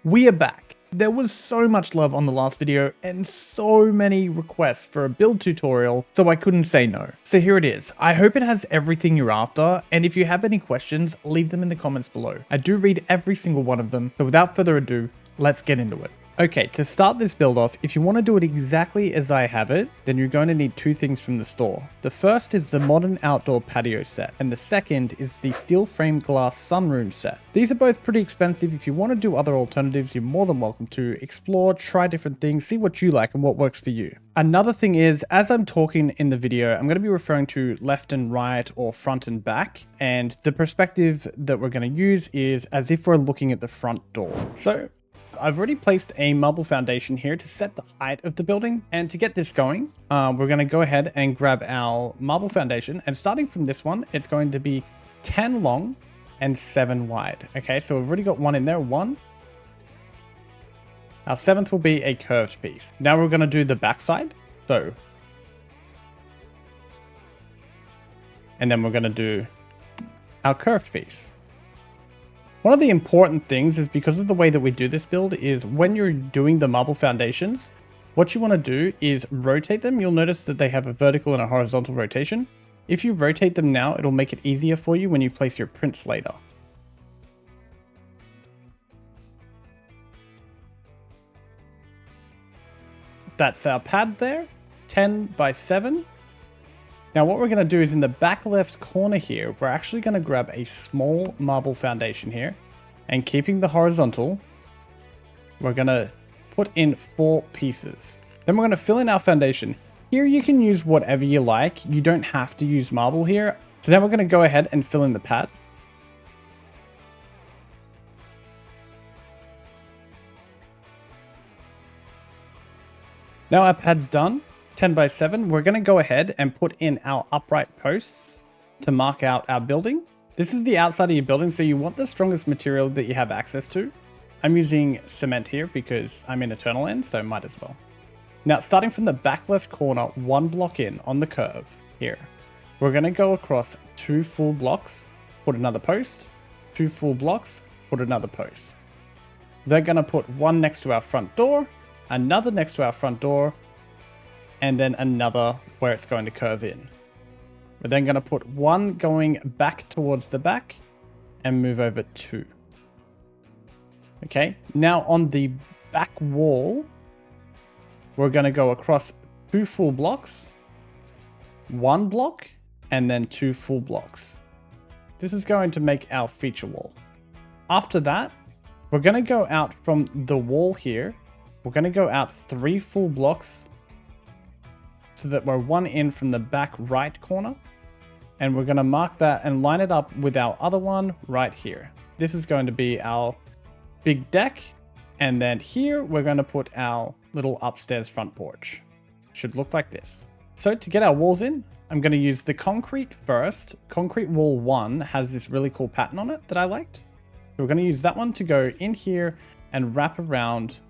We are back. There was so much love on the last video and so many requests for a build tutorial, so I couldn't say no. So here it is. I hope it has everything you're after, and if you have any questions, leave them in the comments below. I do read every single one of them, so without further ado, let's get into it. Okay, to start this build off, if you want to do it exactly as I have it, then you're going to need two things from the store. The first is the modern outdoor patio set, and the second is the steel frame glass sunroom set. These are both pretty expensive. If you want to do other alternatives, you're more than welcome to explore, try different things, see what you like and what works for you. Another thing is, as I'm talking in the video, I'm going to be referring to left and right or front and back, and the perspective that we're going to use is as if we're looking at the front door. So I've already placed a marble foundation here to set the height of the building, and to get this going, we're going to go ahead and grab our marble foundation, and starting from this one, it's going to be 10 long and 7 wide. Okay, so we've already got one in there, one. Our seventh will be a curved piece. Now we're going to do the back side, so. And then we're going to do our curved piece. One of the important things is, because of the way that we do this build, is when you're doing the marble foundations, what you want to do is rotate them. You'll notice that they have a vertical and a horizontal rotation. If you rotate them now, it'll make it easier for you when you place your prints later. That's our pad there, 10 by 7. Now what we're going to do is, in the back left corner here, we're actually going to grab a small marble foundation here, and keeping the horizontal, we're going to put in 4 pieces. Then we're going to fill in our foundation. Here you can use whatever you like. You don't have to use marble here. So now we're going to go ahead and fill in the pad. Now our pad's done. 10 by 7, we're going to go ahead and put in our upright posts to mark out our building. This is the outside of your building, so you want the strongest material that you have access to. I'm using cement here because I'm in Eternal, so might as well. Now, starting from the back left corner, 1 block in on the curve here, we're going to go across 2 full blocks, put another post, 2 full blocks, put another post. They're going to put one next to our front door, another next to our front door, and then another where it's going to curve in. We're then going to put one going back towards the back and move over 2. Okay, now on the back wall, we're going to go across 2 full blocks, 1 block, and then 2 full blocks. This is going to make our feature wall. After that, we're going to go out from the wall here. We're going to go out 3 full blocks, so that we're 1 in from the back right corner, and we're going to mark that and line it up with our other one right here. This is going to be our big deck, and then here we're going to put our little upstairs front porch. Should look like this. So to get our walls in, I'm going to use the concrete first. Concrete wall 1 has this really cool pattern on it that I liked. So we're going to use that one to go in here and wrap around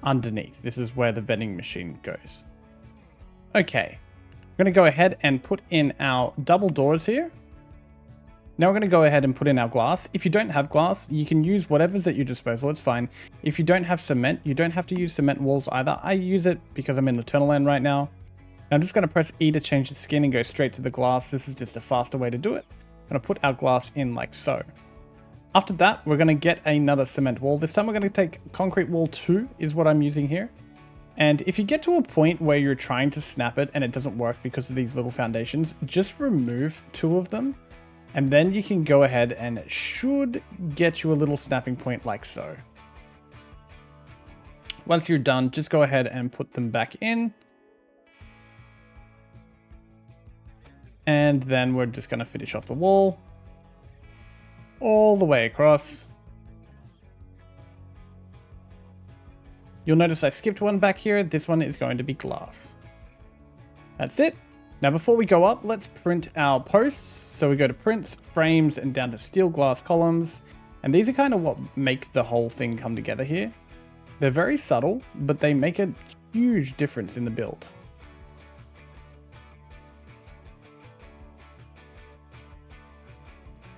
underneath. This is where the vending machine goes. Okay, we're going to go ahead and put in our double doors here. Now we're going to go ahead and put in our glass. If you don't have glass, you can use whatever's at your disposal. It's fine. If you don't have cement, you don't have to use cement walls either. I use it because I'm in Eternal right now. And I'm just going to press E to change the skin and go straight to the glass. This is just a faster way to do it. I'm going to put our glass in like so. After that, we're going to get another cement wall. This time we're going to take concrete wall 2 is what I'm using here. And if you get to a point where you're trying to snap it and it doesn't work because of these little foundations, just remove 2 of them. And then you can go ahead and it should get you a little snapping point like so. Once you're done, just go ahead and put them back in. And then we're just going to finish off the wall all the way across. You'll notice I skipped one back here. This one is going to be glass. That's it. Now before we go up, let's print our posts. So we go to prints, frames, and down to steel glass columns. And these are kind of what make the whole thing come together here. They're very subtle, but they make a huge difference in the build.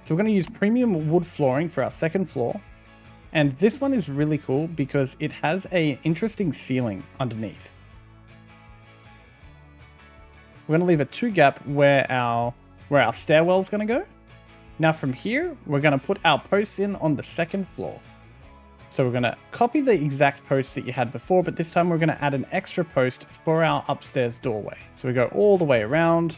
So we're going to use premium wood flooring for our second floor. And this one is really cool because it has an interesting ceiling underneath. We're going to leave a 2 gap where our stairwell is going to go. Now from here, we're going to put our posts in on the 2nd floor. So we're going to copy the exact posts that you had before, but this time we're going to add an extra post for our upstairs doorway. So we go all the way around.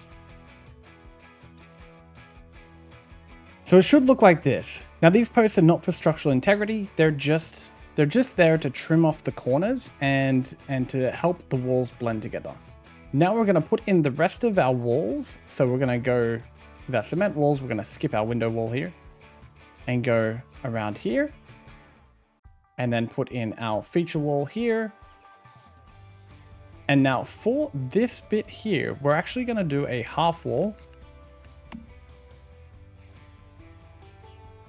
So it should look like this. Now these posts are not for structural integrity. They're just there to trim off the corners and to help the walls blend together. Now we're going to put in the rest of our walls. So we're going to go with our cement walls. We're going to skip our window wall here and go around here. And then put in our feature wall here. And now for this bit here, we're actually going to do a half wall.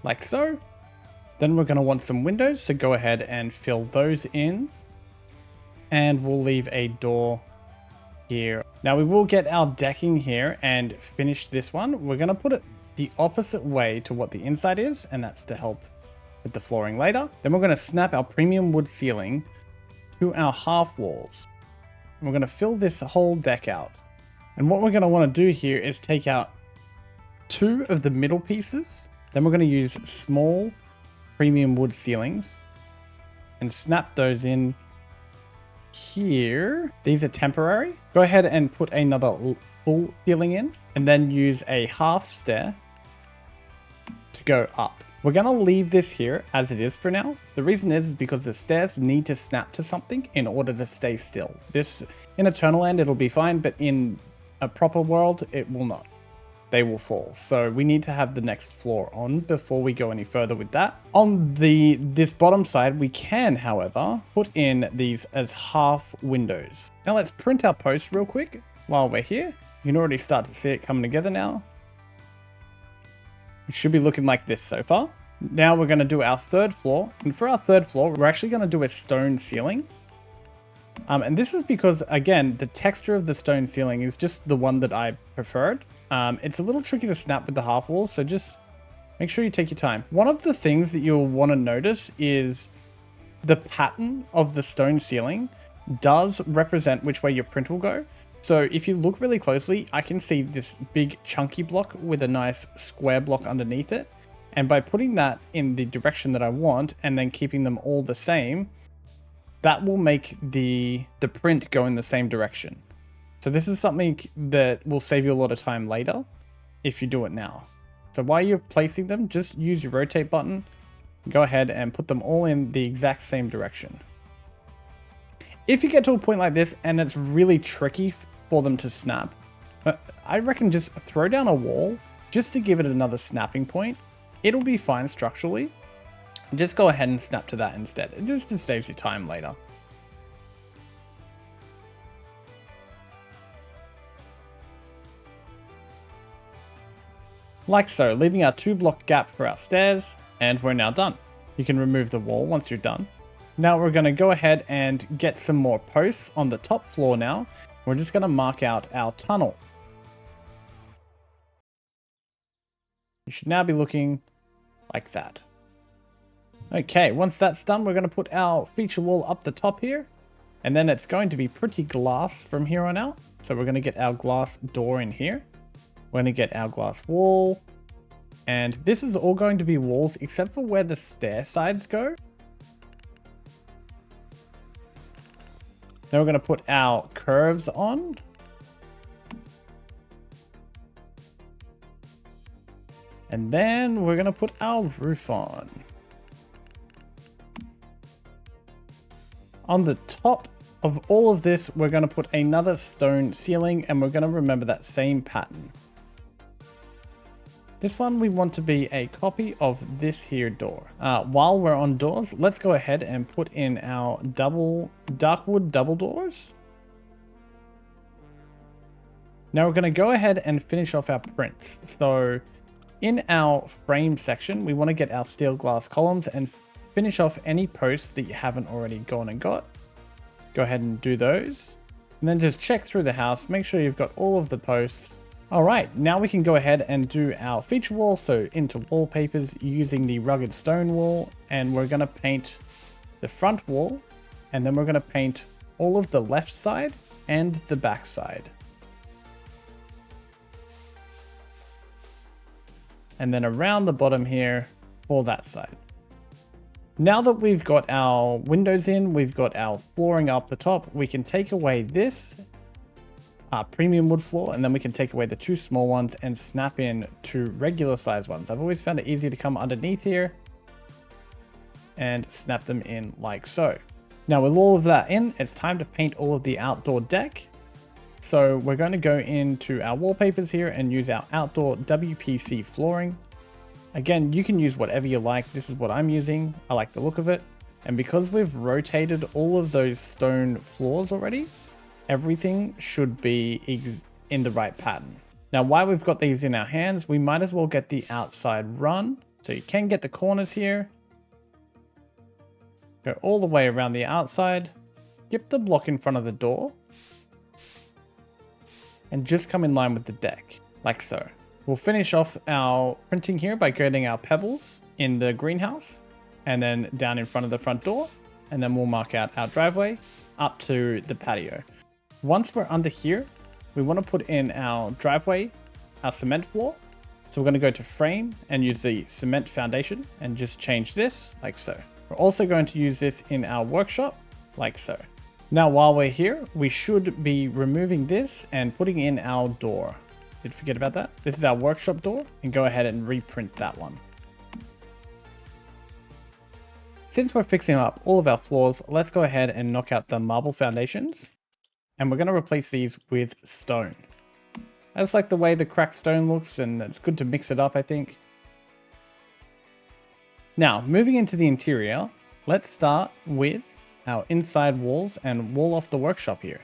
Like so. Then we're going to want some windows, so go ahead and fill those in. And we'll leave a door here. Now we will get our decking here and finish this one. We're going to put it the opposite way to what the inside is, and that's to help with the flooring later. Then we're going to snap our premium wood ceiling to our half walls. And we're going to fill this whole deck out. And what we're going to want to do here is take out 2 of the middle pieces. Then we're going to use small premium wood ceilings and snap those in here. These are temporary. Go ahead and put another full ceiling in and then use a half stair to go up. We're going to leave this here as it is for now. The reason is because the stairs need to snap to something in order to stay still. This, in Eternal Land, it'll be fine, but in a proper world, it will not. They will fall. So we need to have the next floor on before we go any further with that. On this bottom side, we can, however, put in these as half windows. Now let's print our post real quick while we're here. You can already start to see it coming together now. It should be looking like this so far. Now we're going to do our 3rd floor. And for our 3rd floor, we're actually going to do a stone ceiling. And this is because, again, the texture of the stone ceiling is just the one that I preferred. It's a little tricky to snap with the half walls, so just make sure you take your time. One of the things that you'll want to notice is the pattern of the stone ceiling does represent which way your print will go. So if you look really closely, I can see this big chunky block with a nice square block underneath it. And by putting that in the direction that I want and then keeping them all the same, that will make the print go in the same direction. So this is something that will save you a lot of time later if you do it now. So while you're placing them, just use your rotate button. Go ahead and put them all in the exact same direction. If you get to a point like this and it's really tricky for them to snap, I reckon just throw down a wall just to give it another snapping point. It'll be fine structurally. Just go ahead and snap to that instead. It just saves you time later. Like so, leaving our 2-block gap for our stairs, and we're now done. You can remove the wall once you're done. Now we're going to go ahead and get some more posts on the top floor now. We're just going to mark out our tunnel. You should now be looking like that. Okay, once that's done, we're going to put our feature wall up the top here. And then it's going to be pretty glass from here on out. So we're going to get our glass door in here. We're going to get our glass wall. And this is all going to be walls except for where the stair sides go. Then we're going to put our curves on. And then we're going to put our roof on. On the top of all of this, we're going to put another stone ceiling, and we're going to remember that same pattern. This one we want to be a copy of this here door. While we're on doors, let's go ahead and put in our darkwood double doors. Now we're going to go ahead and finish off our prints. So in our frame section, we want to get our steel glass columns and finish off any posts that you haven't already gone and got. Go ahead and do those. And then just check through the house, make sure you've got all of the posts All right, now we can go ahead and do our feature wall. So into wallpapers using the rugged stone wall, and we're gonna paint the front wall, and then we're gonna paint all of the left side and the back side. And then around the bottom here for that side. Now that we've got our windows in, we've got our flooring up the top, we can take away this premium wood floor, and then we can take away the two small ones and snap in two regular size ones. I've always found it easy to come underneath here and snap them in like so. Now with all of that in, it's time to paint all of the outdoor deck. So we're going to go into our wallpapers here and use our outdoor WPC flooring. Again, you can use whatever you like. This is what I'm using. I like the look of it. And because we've rotated all of those stone floors already, everything should be in the right pattern. Now, while we've got these in our hands, we might as well get the outside run. So you can get the corners here. Go all the way around the outside. Skip the block in front of the door. And just come in line with the deck, like so. We'll finish off our printing here by getting our pebbles in the greenhouse and then down in front of the front door. And then we'll mark out our driveway up to the patio. Once we're under here, we want to put in our driveway, our cement floor. So we're going to go to frame and use the cement foundation and just change this like so. We're also going to use this in our workshop like so. Now, while we're here, we should be removing this and putting in our door. Did forget about that. This is our workshop door, and go ahead and reprint that one. Since we're fixing up all of our floors, let's go ahead and knock out the marble foundations. And we're going to replace these with stone. I just like the way the cracked stone looks, and it's good to mix it up, I think. Now, moving into the interior, let's start with our inside walls and wall off the workshop here.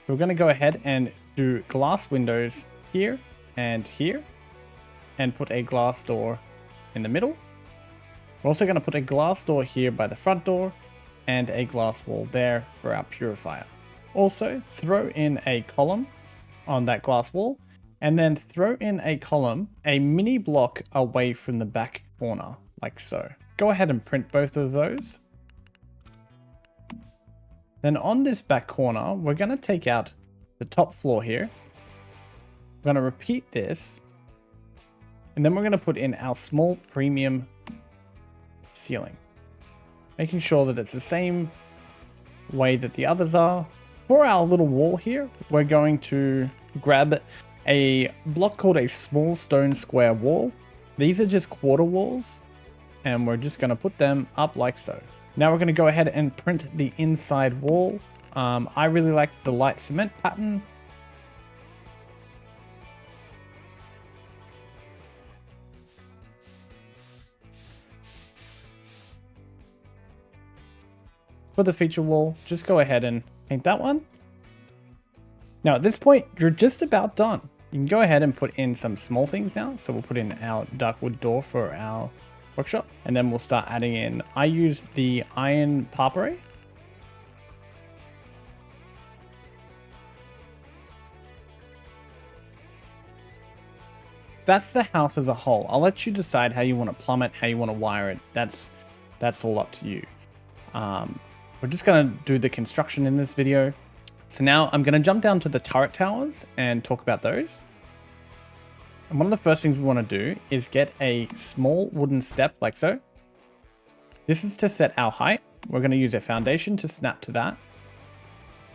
We're going to go ahead and do glass windows here and here, and put a glass door in the middle. We're also going to put a glass door here by the front door and a glass wall there for our purifier. Also, throw in a column on that glass wall, and then throw in a column a mini block away from the back corner, like so. Go ahead and print both of those. Then on this back corner, we're going to take out the top floor here. We're going to repeat this, and then we're going to put in our small premium ceiling, making sure that it's the same way that the others are. For our little wall here, we're going to grab a block called a small stone square wall. These are just quarter walls, and we're just going to put them up like so. Now we're going to go ahead and print the inside wall. I really like the light cement pattern. For the feature wall, just go ahead and paint that one. Now at this point, you're just about done. You can go ahead and put in some small things now. So we'll put in our dark wood door for our workshop, and then we'll start adding in, I use the iron parpare. That's the house as a whole. I'll let you decide how you want to plumb it, how you want to wire it. That's all up to you. We're just going to do the construction in this video. So now I'm going to jump down to the turret towers and talk about those. And one of the first things we want to do is get a small wooden step like so. This is to set our height. We're going to use a foundation to snap to that.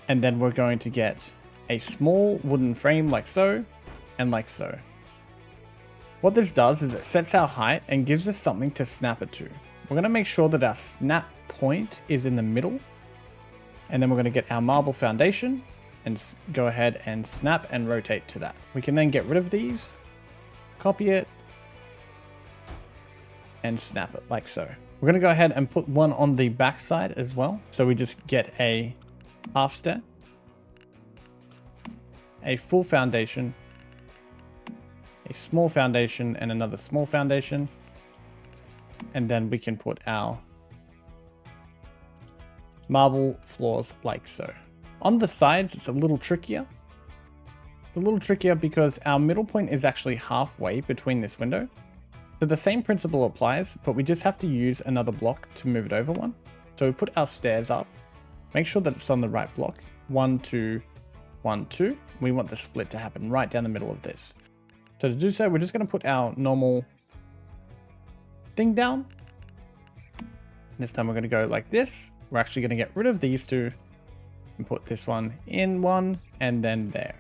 And then we're going to get a small wooden frame like so and like so. What this does is it sets our height and gives us something to snap it to. We're going to make sure that our snap point is in the middle. And then we're going to get our marble foundation and go ahead and snap and rotate to that. We can then get rid of these, copy it, and snap it like so. We're going to go ahead and put one on the back side as well. So we just get a half step, a full foundation, a small foundation, and another small foundation. And then we can put our marble floors like so. On the sides, it's a little trickier. It's a little trickier because our middle point is actually halfway between this window. So the same principle applies, but we just have to use another block to move it over one. So we put our stairs up, make sure that it's on the right block. 1, 2, 1, 2. We want the split to happen right down the middle of this. So to do so, we're just going to put our normal thing down. This time we're going to go like this. We're actually going to get rid of these two and put this one in one and then there.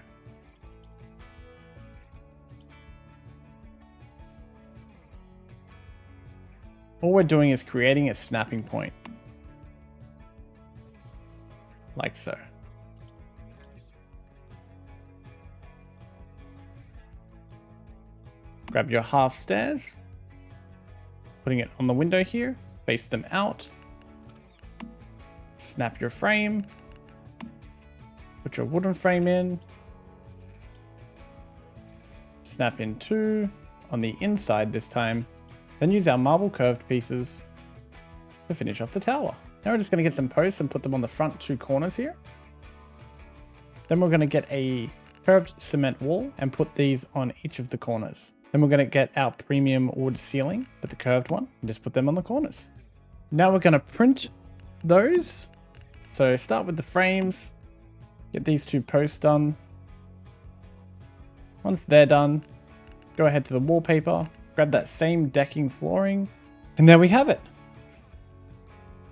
All we're doing is creating a snapping point. Like so. Grab your half stairs, putting it on the window here, face them out, snap your frame, put your wooden frame in, snap in 2 on the inside this time, then use our marble curved pieces to finish off the tower. Now we're just going to get some posts and put them on the front 2 corners here. Then we're going to get a curved cement wall and put these on each of the corners. Then we're going to get our premium wood ceiling with the curved one and just put them on the corners. Now we're going to print those. So start with the frames, get these 2 posts done. Once they're done, go ahead to the wallpaper, grab that same decking flooring, and there we have it.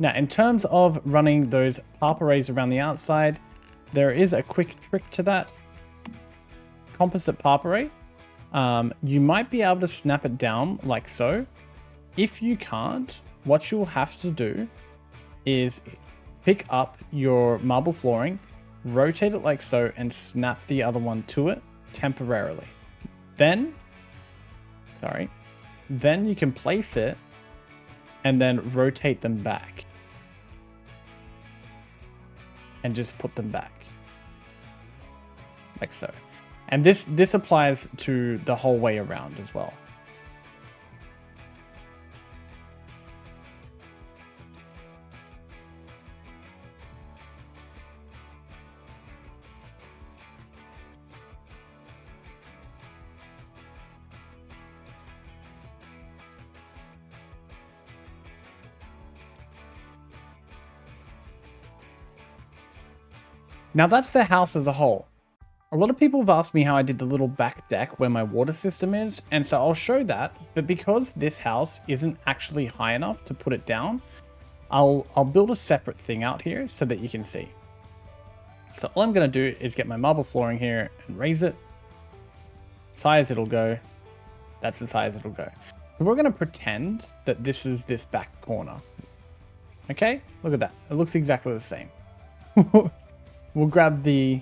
Now, in terms of running those harp arrays around the outside, there is a quick trick to that. Composite harp array, you might be able to snap it down like so. If you can't, what you'll have to do is pick up your marble flooring, rotate it like so, and snap the other one to it temporarily. Then you can place it and then rotate them back and just put them back like so. And this applies to the whole way around as well. Now that's the house as a whole. A lot of people have asked me how I did the little back deck where my water system is, and so I'll show that, but because this house isn't actually high enough to put it down, I'll build a separate thing out here so that you can see. So all I'm going to do is get my marble flooring here and raise it. Size it'll go. That's the size it'll go. So we're going to pretend that this is this back corner. Okay, look at that. It looks exactly the same. We'll grab the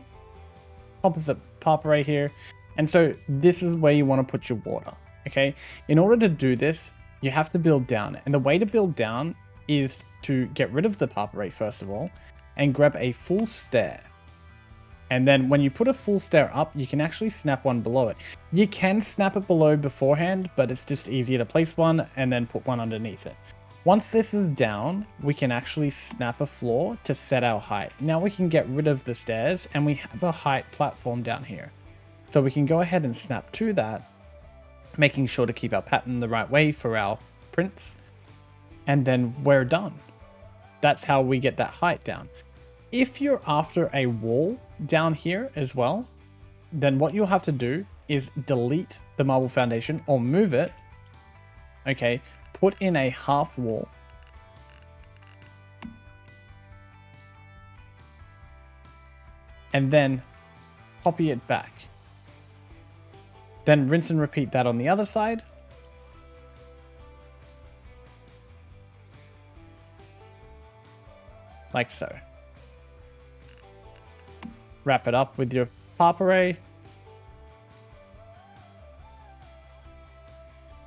composite harp array here. And so this is where you want to put your water. Okay. In order to do this, you have to build down. And the way to build down is to get rid of the harp array first of all, and grab a full stair. And then when you put a full stair up, you can actually snap one below it. You can snap it below beforehand, but it's just easier to place one and then put one underneath it. Once this is down, we can actually snap a floor to set our height. Now we can get rid of the stairs and we have a height platform down here. So we can go ahead and snap to that, making sure to keep our pattern the right way for our prints. And then we're done. That's how we get that height down. If you're after a wall down here as well, then what you'll have to do is delete the marble foundation or move it. Okay. Put in a half wall. And then copy it back. Then rinse and repeat that on the other side. Like so. Wrap it up with your harp array.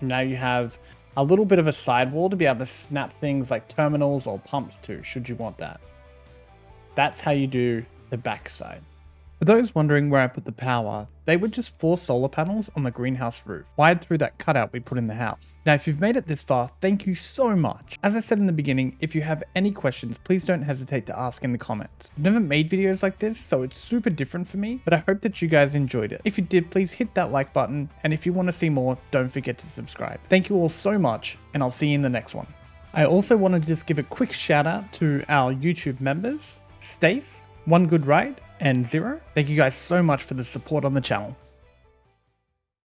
Now you have a little bit of a sidewall to be able to snap things like terminals or pumps to, should you want that. That's how you do the back side. For those wondering where I put the power, they were just 4 solar panels on the greenhouse roof, wired through that cutout we put in the house. Now if you've made it this far, thank you so much. As I said in the beginning, if you have any questions, please don't hesitate to ask in the comments. I've never made videos like this, so it's super different for me, but I hope that you guys enjoyed it. If you did, please hit that like button, and if you want to see more, don't forget to subscribe. Thank you all so much, and I'll see you in the next one. I also want to just give a quick shout out to our YouTube members, Stace, One Good Ride, and Zero. Thank you guys so much for the support on the channel.